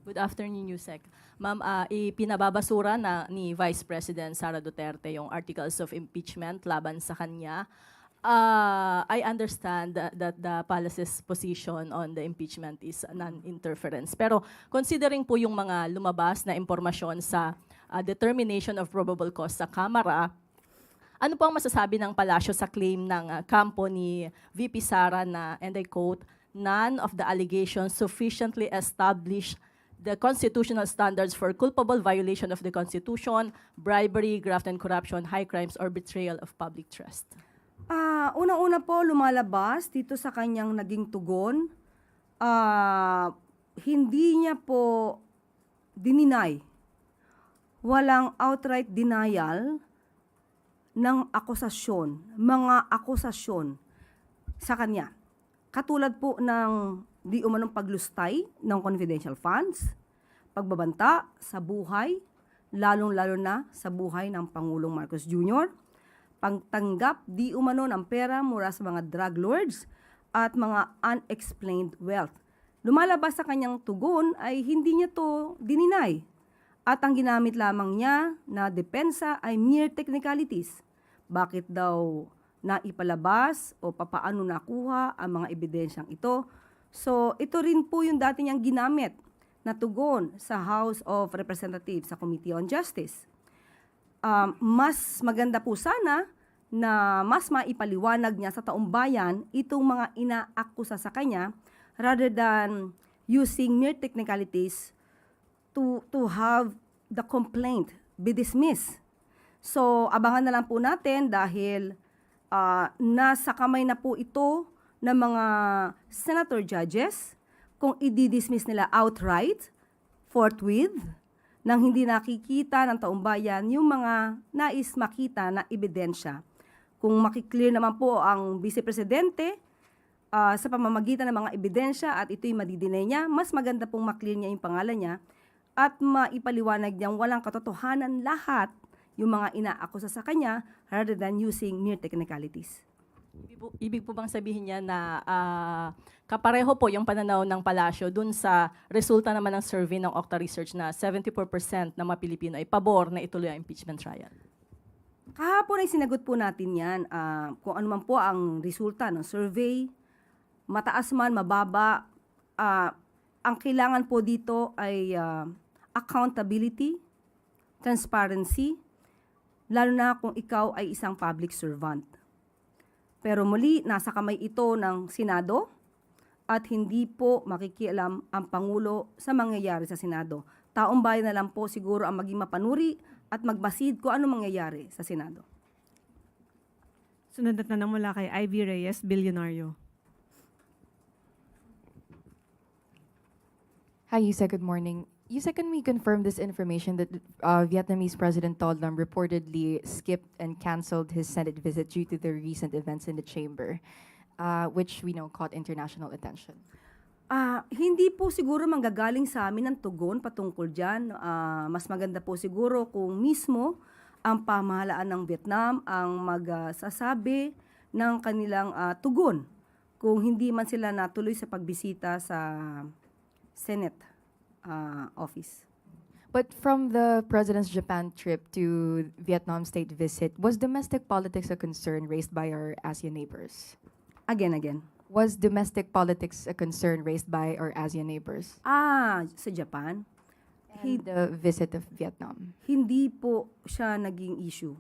Good afternoon, Yusek. Ma'am, ipinababasura na ni Vice President Sara Duterte yung articles of impeachment laban sa kanya. I understand that the palace's position on the impeachment is non-interference. Pero considering po yung mga lumabas na impormasyon sa determination of probable cause sa Kamara, ano po ang masasabi ng palasyo sa claim ng kampo ni VP Sara na, and I quote, "None of the allegations sufficiently establish the constitutional standards for culpable violation of the Constitution, bribery, graft and corruption, high crimes, or betrayal of public trust"? Unang-una po lumalabas dito sa kanyang naging tugon, hindi niya po dininay, walang outright denial ng mga akusasyon sa kanya. Katulad po ng di umanong paglustay ng confidential funds, pagbabanta sa buhay, lalong-lalo na sa buhay ng Pangulong Marcos Jr., pagtanggap di umano ng pera mula sa mga drug lords at mga unexplained wealth. Lumalabas sa kanyang tugon ay hindi niya to dininay. At ang ginamit lamang niya na depensa ay mere technicalities. Bakit daw naipalabas o papaano nakuha ang mga ebidensyang ito? So ito rin po yung dati niyang ginamit na tugon sa House of Representatives sa Committee on Justice. Mas maganda po sana na mas maipaliwanag niya sa taong bayan itong mga inaakusa sa kanya rather than using mere technicalities to have the complaint be dismissed. So abangan na lang po natin dahil nasa kamay na po ito ng mga senator judges kung i-dismiss nila outright, forthwith, nang hindi nakikita ng taong bayan yung mga nais makita na ebidensya. Kung makiklear naman po ang Vice Presidente sa pamamagitan ng mga ebidensya at ito'y madidinay niya, mas maganda pong maklear niya yung pangalan niya at maipaliwanag niyang walang katotohanan lahat yung mga inaakusa sa kanya rather than using mere technicalities. Ibig po bang sabihin niya na kapareho po yung pananaw ng palasyo dun sa resulta naman ng survey ng Octa Research na 74% ng mga Pilipino ay pabor na ituloy ang impeachment trial? Kahapon ay sinagot po natin yan kung ano man po ang resulta ng survey, mataas man, mababa, ang kailangan po dito ay accountability, transparency, lalo na kung ikaw ay isang public servant. Pero muli, nasa kamay ito ng Senado at hindi po makikialam ang Pangulo sa mangyayari sa Senado. Taong bayan na lang po siguro ang maging mapanuri at magbasid kung ano mangyayari sa Senado. Sunod na tanong mula kay Ivy Reyes, Bilyonaryo. Hi, Yusa. Good morning. Yusa, can we confirm this information that Vietnamese President Ton Lam reportedly skipped and canceled his Senate visit due to the recent events in the chamber, which we know caught international attention? Hindi po siguro manggagaling sa amin ang tugon patungkol dyan. Mas maganda po siguro kung mismo ang pamahalaan ng Vietnam ang magsasabi ng kanilang tugon kung hindi man sila natuloy sa pagbisita sa Senate office. But from the President's Japan trip to Vietnam state visit, was domestic politics a concern raised by our ASEAN neighbors? Again. Was domestic politics a concern raised by our ASEAN neighbors? Sa Japan, In the visit of Vietnam? hindi po siya naging issue.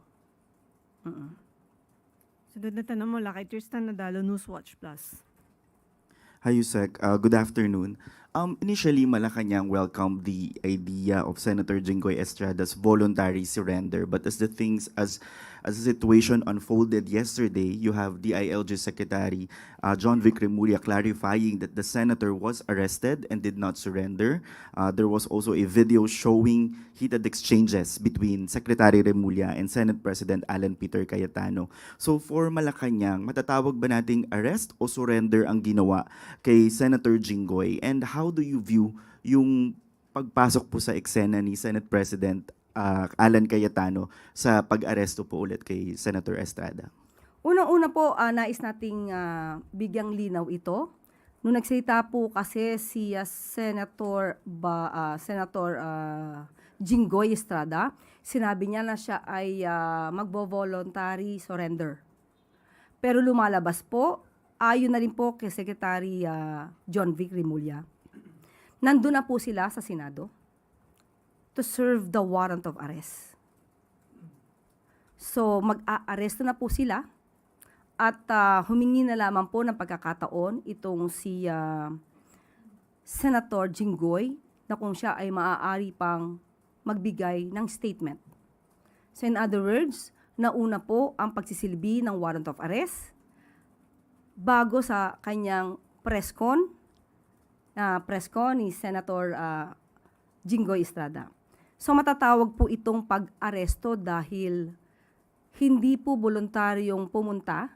Sunod na tanong mula kay Tristan Nadalo, Newswatch Plus. Hi, Yusek. Good afternoon. Initially, Malacanang welcomed the idea of Senator Jinggoy Estrada's voluntary surrender. But as the situation unfolded yesterday, you have DILG Secretary John Vic Remulla clarifying that the senator was arrested and did not surrender. There was also a video showing heated exchanges between Secretary Remulla and Senate President Alan Peter Cayetano. So for Malacanang, matatawag ba nating arrest o surrender ang ginawa kay Senator Jinggoy? And how do you view yung pagpasok po sa eksena ni Senate President Alan Cayetano sa pag-aresto po ulit kay Senator Estrada? Unang-una po, nais nating bigyang linaw ito. Nung nagsalita po kasi si Senator Jinggoy Estrada, sinabi niya na siya ay magvo-voluntary surrender. Pero lumalabas po, ayon na rin po kay Secretary John Vic Rimulya, nandun na po sila sa Senado to serve the warrant of arrest. So, mag-aaresto na po sila at humingi na lamang po ng pagkakataon itong si Senator Jinggoy na kung siya ay maaari pang magbigay ng statement. So, in other words, nauna po ang pagsisilbi ng warrant of arrest bago sa kanyang press con ni Senator Jinggoy Estrada. So matatawag po itong pag-aresto dahil hindi po voluntaryong pumunta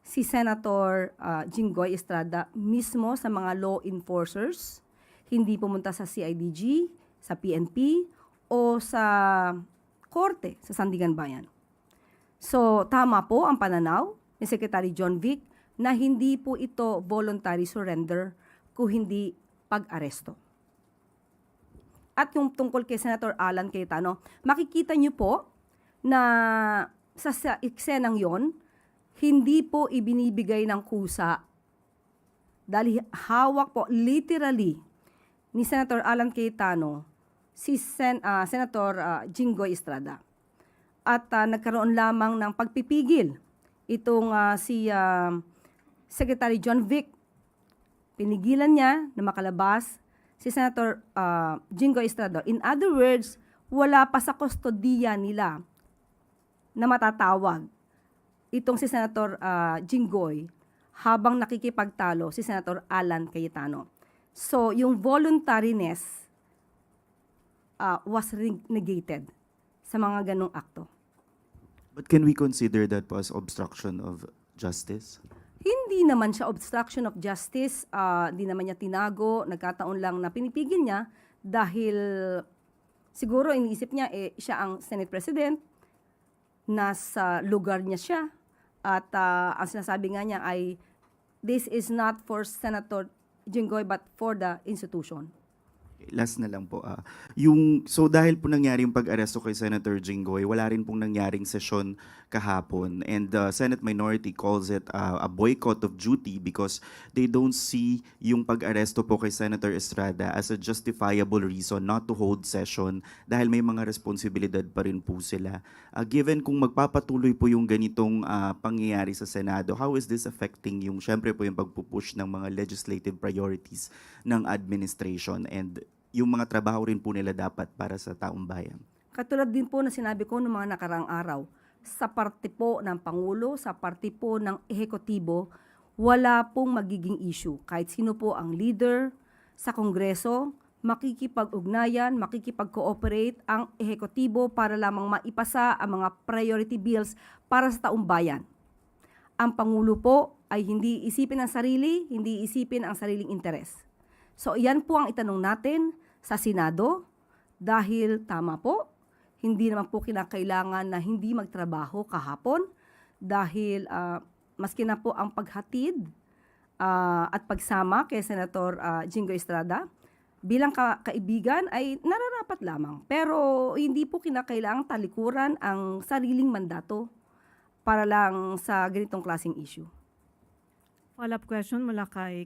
si Senator Jinggoy Estrada mismo sa mga law enforcers, hindi pumunta sa CIDG, sa PNP, o sa korte sa Sandigan Bayan. So, tama po ang pananaw ni Secretary John Vic na hindi po ito voluntary surrender kung hindi pag-aresto. At yung tungkol kay Senator Alan Cayetano, makikita niyo po na sa eksenang yon, hindi po ibinibigay ng kusa. Dahil hawak po literally ni Senator Alan Cayetano si Senator Jinggoy Estrada. At nagkaroon lamang ng pagpipigil itong si Secretary John Vic. Pinigilan niya na makalabas si Senator Jinggoy Estrada. In other words, wala pa sa kustodiya nila na matatawag itong si Senator Jinggoy habang nakikipagtalo si Senator Alan Cayetano. So, yung voluntariness was negated sa mga ganong akto. But can we consider that as obstruction of justice? Hindi naman siya obstruction of justice, di naman niya tinago, nagkataon lang na pinipigil niya dahil siguro iniisip niya siya ang Senate President, nasa lugar niya siya, at ang sinasabi nga niya ay this is not for Senator Jinggoy but for the institution. Last na lang po. So dahil po nangyari yung pag-aresto kay Senator Jinggoy, wala rin pong nangyaring sesyon kahapon. And the Senate minority calls it a boycott of duty because they don't see yung pag-aresto po kay Senator Estrada as a justifiable reason not to hold session dahil may mga responsibilidad pa rin po sila. Given kung magpapatuloy po yung ganitong pangyayari sa Senado, how is this affecting yung, syempre po yung pagpupush ng mga legislative priorities ng administration and yung mga trabaho rin po nila dapat para sa taong bayan? Katulad din po na sinabi ko noong mga nakaraang araw, sa parte po ng Pangulo, sa parte po ng Ehekutibo, wala pong magiging issue. Kahit sino po ang leader sa Kongreso, makikipag-ugnayan, makikipag-cooperate ang Ehekutibo para lamang maipasa ang mga priority bills para sa taong bayan. Ang Pangulo po ay hindi isipin ang sarili, hindi isipin ang sariling interes. So, yan po ang itanong natin sa Senado dahil tama po, hindi naman po kinakailangan na hindi magtrabaho kahapon dahil maski na po ang paghatid at pagsama kay Senator Jinggoy Estrada bilang kaibigan ay nararapat lamang. Pero hindi po kinakailangang talikuran ang sariling mandato para lang sa ganitong klaseng issue. Follow-up question mula kay